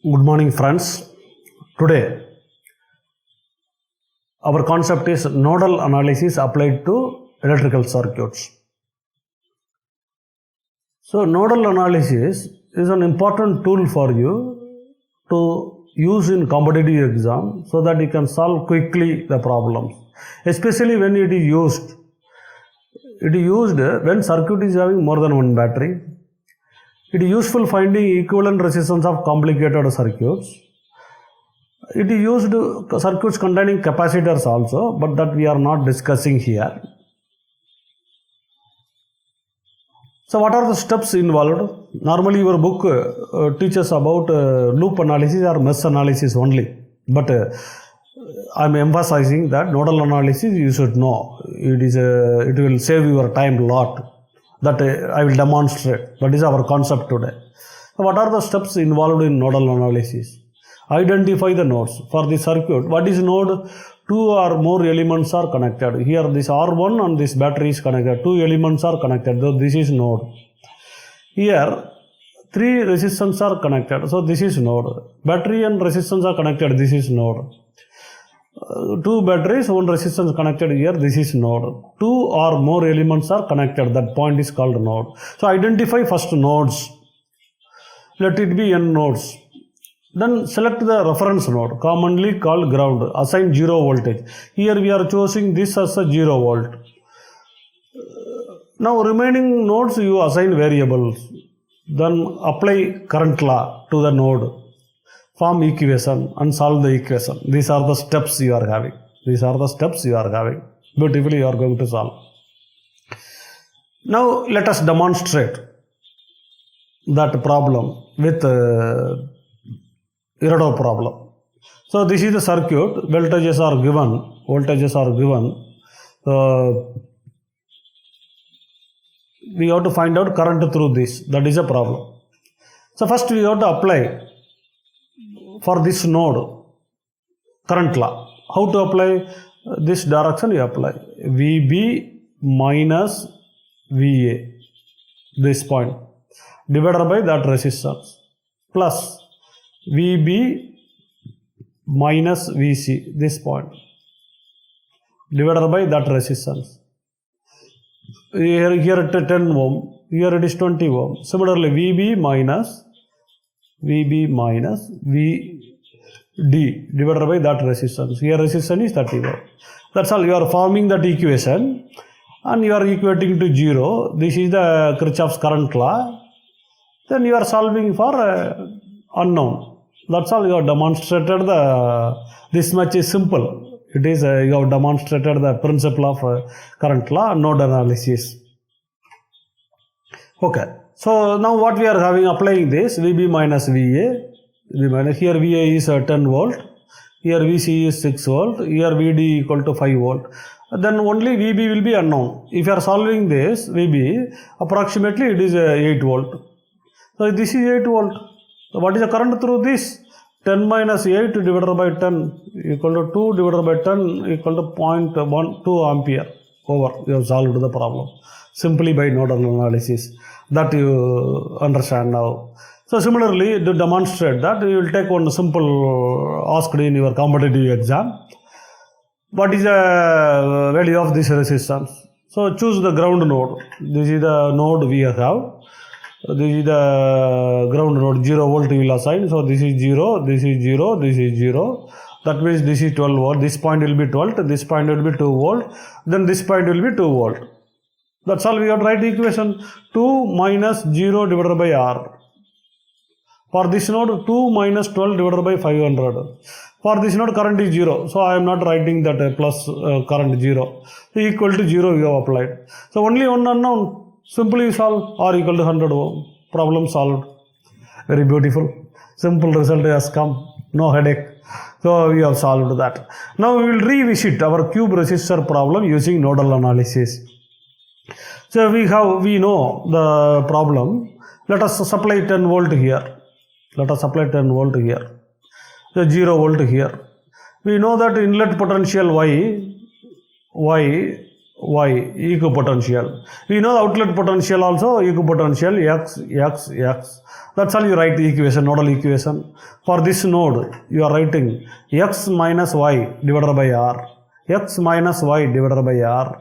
Good morning, friends. Today, our concept is nodal analysis applied to electrical circuits. So, nodal analysis is an important tool for you to use in competitive exam so that you can solve quickly the problems, especially when it is used. It is used when circuit is having more than one battery. It is useful finding equivalent resistance of complicated circuits. It is used circuits containing capacitors also, but that we are not discussing here. So what are the steps involved? Normally your book teaches about loop analysis or mesh analysis only, but I am emphasizing that nodal analysis you should know. It will save your time a lot. That I will demonstrate. That is our concept today. So what are the steps involved in nodal analysis? Identify the nodes. For the circuit, what is node? Two or more elements are connected. Here this R1 and this battery is connected. Two elements are connected. So this is node. Here three resistance are connected. So this is node. Battery and resistance are connected. This is node. Two batteries, one resistance connected here, this is node. Two or more elements are connected, that point is called node. So identify first nodes. Let it be n nodes. Then select the reference node, commonly called ground. Assign 0 voltage. Here we are choosing this as a 0 volt. Now remaining nodes you assign variables. Then apply current law to the node. Form equation and solve the equation. These are the steps you are having. Beautifully you are going to solve. Now let us demonstrate that problem with Nodal problem. So this is the circuit. Voltages are given. We have to find out current through this. That is a problem. So first we have to apply for this node current law. How to apply? This direction you apply VB minus VA, this point, divided by that resistance, plus VB minus VC, this point, divided by that resistance. Here it is 10 ohm, here it is 20 ohm. Similarly VB minus VD divided by that resistance. Here resistance is 30 ohm. That's all. You are forming that equation and you are equating to 0. This is the Kirchhoff's current law. Then you are solving for unknown. That's all. You have demonstrated this much is simple. It is you have demonstrated the principle of current law and node analysis. Okay. So now what we are having, applying this VB minus VA, here VA is 10 volt, here VC is 6 volt, here VD equal to 5 volt. Then only VB will be unknown. If you are solving this VB, approximately it is 8 volt. So this is 8 volt. So what is the current through this? 10 minus 8 divided by 10 equal to 2 divided by 10 equal to 0.12 ampere. Over. You have solved the problem simply by nodal analysis. That you understand now. So similarly, to demonstrate that, you will take one simple asked in your competitive exam. What is the value of this resistance? So choose the ground node. This is the node we have. This is the ground node, 0 volt you will assign. So this is 0, this is 0, this is 0. That means this is 12 volt. This point will be 12, this point will be 2 volt. Then this point will be 2 volt. That's all. We have to write the equation 2 minus 0 divided by R. For this node 2 minus 12 divided by 500. For this node current is 0. So I am not writing that plus current 0. So equal to 0 we have applied. So only one unknown. Simply solve R equal to 100 ohm. Problem solved. Very beautiful. Simple result has come. No headache. So we have solved that. Now we will revisit our cube resistor problem using nodal analysis. So we know the problem. Let us supply 10 volt here. So 0 volt here. We know that inlet potential Y y equipotential. We know the outlet potential also equipotential x. That's all you write the equation, nodal equation. For this node, you are writing x minus y divided by r, x minus y divided by r,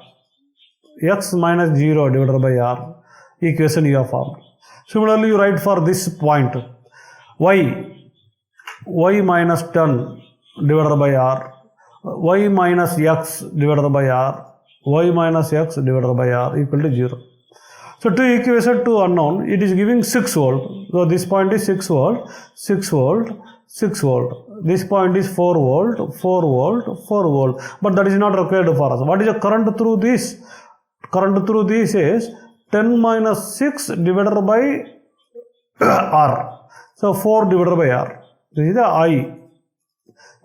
x minus 0 divided by r. Equation you have formed. Similarly, you write for this point y minus 10 divided by r, y minus x divided by r, y minus x divided by r equal to 0. So two equation, two unknown, it is giving 6 volt. So this point is 6 volt, 6 volt, 6 volt. This point is 4 volt, 4 volt, 4 volt. But that is not required for us. What is the current through this? Current through this is 10 minus 6 divided by r. So 4 divided by r. This is the I.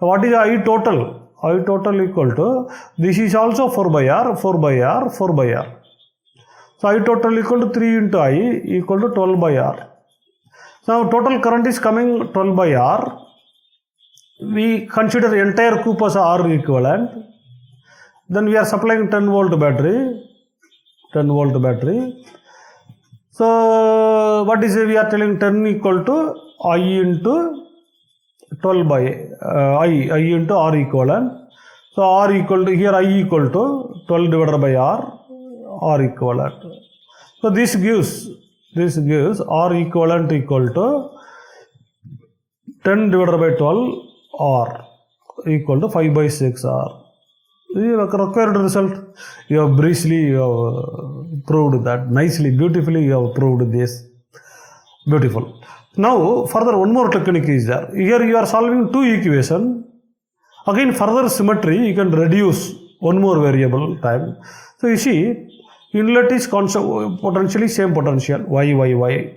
So what is the I total? I total equal to, this is also 4 by r, 4 by r, 4 by r. So I total equal to 3 into I equal to 12 by r. So total current is coming 12 by r. We consider entire coop as R equivalent. Then we are supplying 10 volt battery. 10 volt battery. So what is it? We are telling 10 equal to I into 12 by I into R equivalent. So R equal to, here I equal to 12 divided by R equivalent. So this gives R equivalent equal to 10 divided by 12 R equal to 5 by 6 R. You have required result. You have briefly proved that nicely, beautifully. You have proved this. Beautiful. Now further one more technique is there. Here you are solving two equations. Again further symmetry, you can reduce one more variable time. So you see, inlet is potentially same potential y.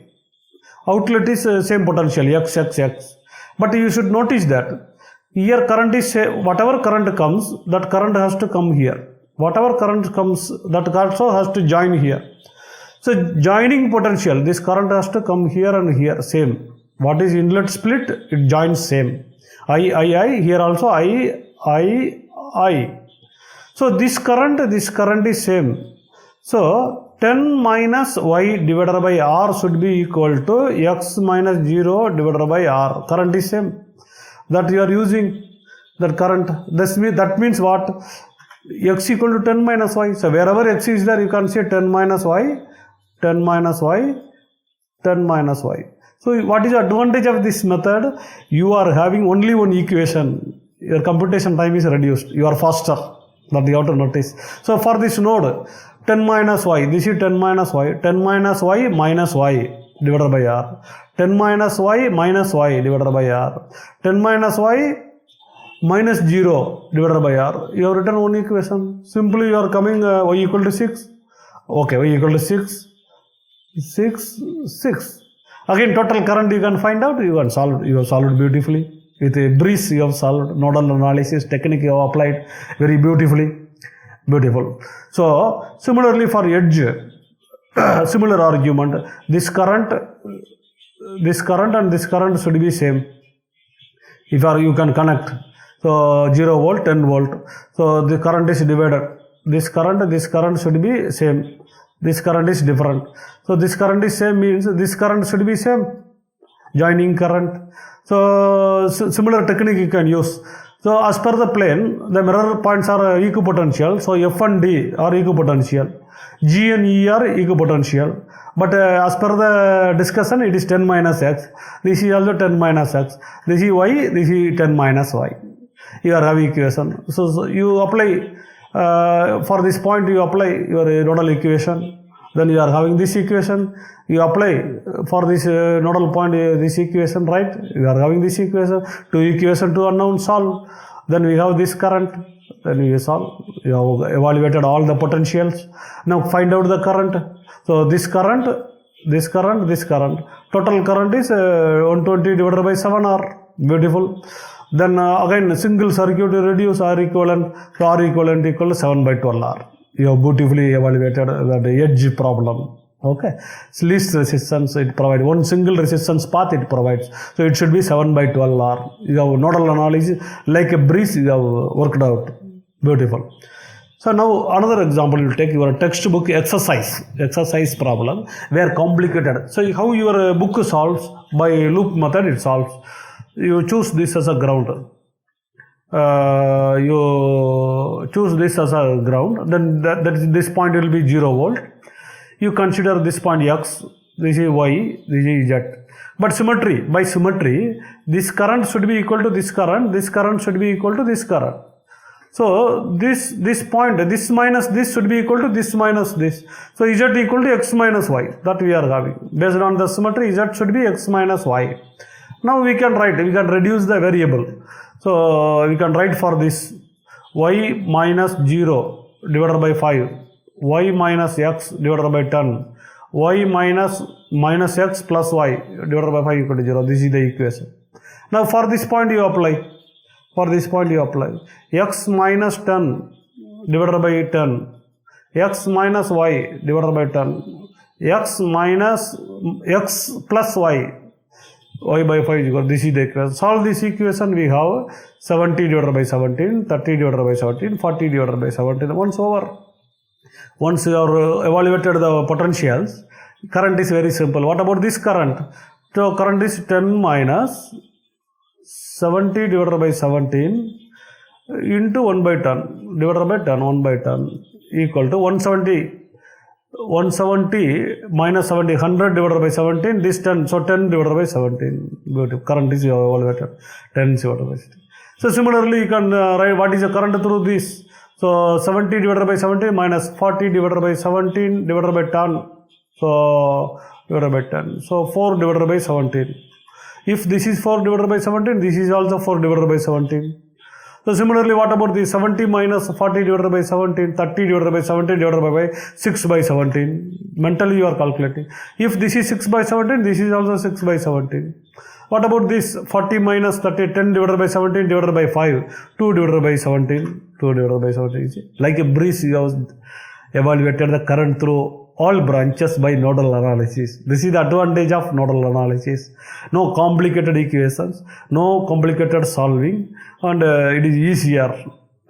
Outlet is same potential x. But you should notice that here current is whatever current comes, that current has to come here. Whatever current comes, that also has to join here. So joining potential, this current has to come here and here, same. What is inlet split? It joins same. I, here also I. So this current is same. So 10 minus y divided by r should be equal to x minus 0 divided by r. Current is same. That you are using that current. That means what? X equal to 10 minus y. So wherever x is there, you can say 10 minus y, 10 minus y, 10 minus y. So what is the advantage of this method? You are having only one equation. Your computation time is reduced. You are faster. That you have to notice. So for this node, 10 minus y, this is 10 minus y, 10 minus y minus y divided by r, 10 minus y minus y divided by r, 10 minus y minus 0 divided by r. You have written one equation. Simply you are coming y equal to 6. Okay, y equal to 6. Again, total current you can find out, you can solve, you have solved beautifully. With a breeze you have solved, nodal analysis technique you have applied very beautifully. Beautiful. So, similarly for edge, similar argument, this current and this current should be same. If you can connect, so 0 volt, 10 volt. So the current is divided. This current should be same. This current is different. So this current is same means this current should be same. Joining current. So similar technique you can use. So as per the plane, the mirror points are equipotential. So F and D are equipotential. G and E are equipotential. But as per the discussion, it is 10 minus x. This is also 10 minus x. This is y. This is 10 minus y. You are having equation. So you apply for this point. You apply your nodal equation. Then you are having this equation. You apply for this nodal point this equation, right? You are having this equation. Two equation, two unknown solve. Then we have this current. Then we solve. You have evaluated all the potentials. Now find out the current. So this current. Total current is 120 divided by 7R. Beautiful. Then again single circuit reduce R equivalent. So R equivalent equal to 7 by 12R. You have beautifully evaluated the edge problem. Okay. It's least resistance it provides. One single resistance path it provides. So it should be 7 by 12R. You have nodal analysis like a breeze you have worked out. Beautiful. So now another example, you take your textbook exercise problem, where complicated. So how your book solves by loop method, it solves. You choose this as a ground. You choose this as a ground, then this point will be 0 volt. You consider this point X, this is Y, this is Z. But by symmetry, this current should be equal to this current should be equal to this current. So this point, this minus this should be equal to this minus this. So Z equal to X minus Y, that we are having. Based on the symmetry, Z should be X minus Y. Now we can reduce the variable. So we can write for this Y minus 0 divided by 5, Y minus X divided by 10, Y minus X plus Y divided by 5 equal to 0. This is the equation. Now for this point you apply. X minus 10 divided by 10, X minus Y divided by 10, X minus X plus Y, Y by 5 is equal. This is the equation. Solve this equation, we have 70 divided by 17, 30 divided by 17, 40 divided by 17. Once over. Once you have evaluated the potentials, current is very simple. What about this current? So current is 10 minus 70 divided by 17 into 1 by 10 divided by 10, 1 by 10 equal to 170 minus 70, 100 divided by 17, this 10, so 10 divided by 17. Beautiful. Current is evaluated, 10 divided by 17. So similarly, you can write what is the current through this. So 70 divided by 17 minus 40 divided by 17 divided by 10. So divided by 10. So 4 divided by 17. If this is 4 divided by 17, this is also 4 divided by 17. So similarly, what about the 70 minus 40 divided by 17, 30 divided by 17 divided by 6 by 17. Mentally you are calculating. If this is 6 by 17, this is also 6 by 17. What about this 40 minus 30, 10 divided by 17 divided by 5, 2 divided by 17, 2 divided by 17. Like a breeze, you have evaluated the current through all branches by nodal analysis. This is the advantage of nodal analysis. No complicated equations, no complicated solving, and it is easier.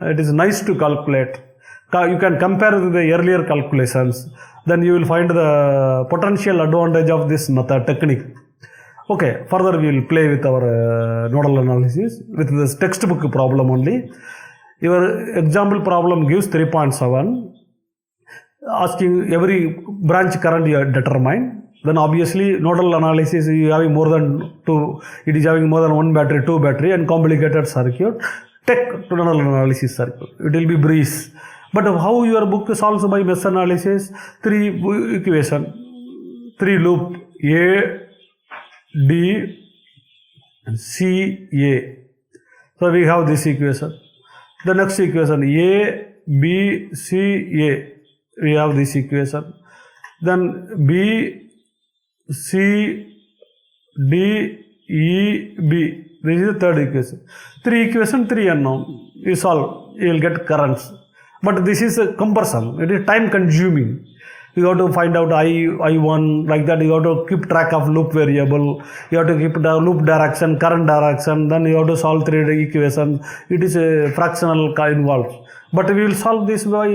It is nice to calculate. You can compare with the earlier calculations. Then you will find the potential advantage of this method technique. Okay, further we will play with our nodal analysis with this textbook problem only. Your example problem gives 3.7. Asking every branch current you determine. Then obviously nodal analysis is having more than 2, it is having more than 1 battery, 2 battery and complicated circuit. Take nodal analysis circuit. It will be breeze. But how your book solves by mesh analysis? 3 equation, 3 loop A, D, C, A. So we have this equation. The next equation A, B, C, A. We have this equation. Then B, C, D, E, B. This is the third equation. 3 equation, 3 unknown. You solve, you will get currents. But this is cumbersome. It is time consuming. You have to find out I1, like that. You have to keep track of loop variable. You have to keep the loop direction, current direction. Then you have to solve 3 equations. It is a fractional involved. But we will solve this by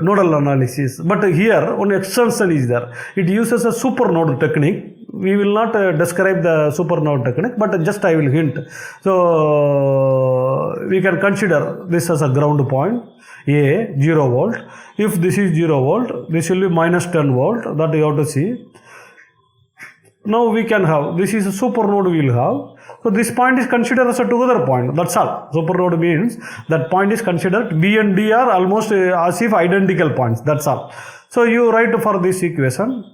nodal analysis. But here one extension is there. It uses a super node technique. We will not describe the super node technique, but just I will hint. So we can consider this as a ground point, A, 0 volt. If this is 0 volt, this will be minus 10 volt, that you have to see. Now we can have, this is a super node we will have. So this point is considered as a together point, that's all. Super node means that point is considered, B and D are almost as if identical points, that's all. So you write for this equation.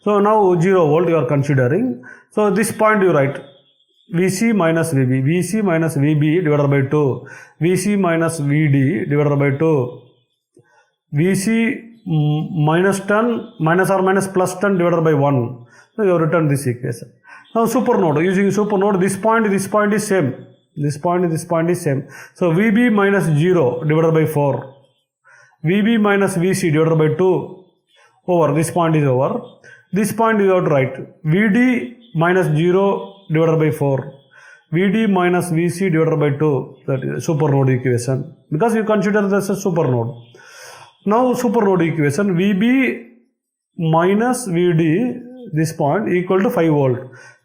So now 0 volt you are considering. So this point you write VC minus VB, VC minus VB divided by 2, VC minus VD divided by 2, VC minus 10 minus or minus plus 10 divided by 1. So you have written this equation. Now supernode, using supernode, this point is same. This point is same. So VB minus 0 divided by 4. VB minus VC divided by 2 over. This point is over. This point you have to write VD minus 0 divided by 4. Vd minus Vc divided by 2, that is supernode equation, because you consider this a supernode. Now supernode equation, Vb minus Vd, this point, equal to 5 volt.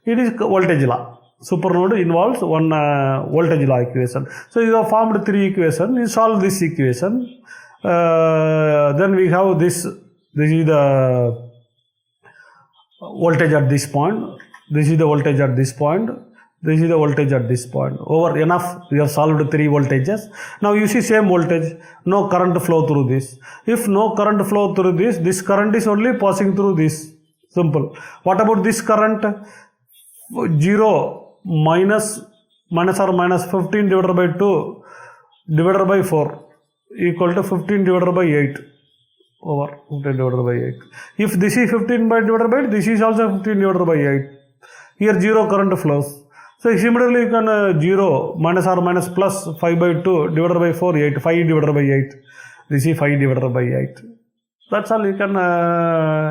It is voltage law. Supernode involves one voltage law equation. So you have formed 3 equations. You solve this equation. Then we have this. This is the voltage at this point. This is the voltage at this point. This is the voltage at this point. Over enough, we have solved 3 voltages. Now you see same voltage, no current flow through this. If no current flow through this current is only passing through this. Simple. What about this current? 0 minus or minus 15 divided by 2 divided by 4 equal to 15 divided by 8 over 15 divided by 8. If this is 15 by divided by 8, this is also 15 divided by 8. Here 0 current flows. So similarly you can 0 minus or minus plus 5 by 2 divided by 4, 8, 5 divided by 8. This is 5 divided by 8. That's all. You can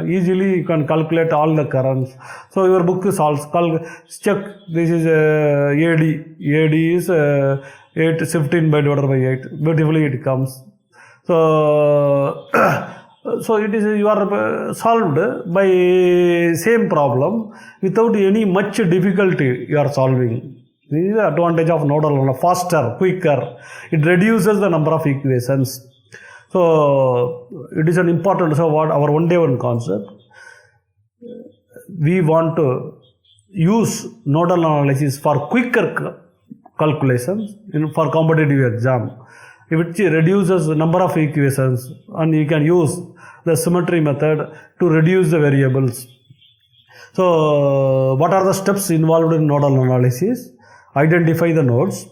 easily you can calculate all the currents. So your book is also check. This is AD. AD is 15 by divided by 8. Beautifully it comes. So so it is you are solved by same problem without any much difficulty. You are solving. This is the advantage of nodal, faster, quicker. It reduces the number of equations. So it is an important, so what our one day one concept, we want to use nodal analysis for quicker calculations for competitive exam. It reduces the number of equations and you can use the symmetry method to reduce the variables. So what are the steps involved in nodal analysis? Identify the nodes.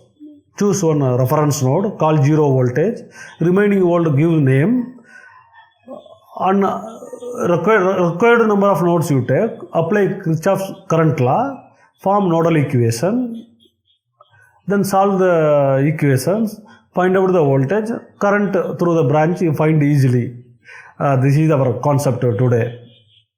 Choose one reference node, call 0 voltage, remaining volt give name, and required number of nodes you take, apply Kirchhoff's current law, form nodal equation, then solve the equations, find out the voltage, current through the branch you find easily. This is our concept today.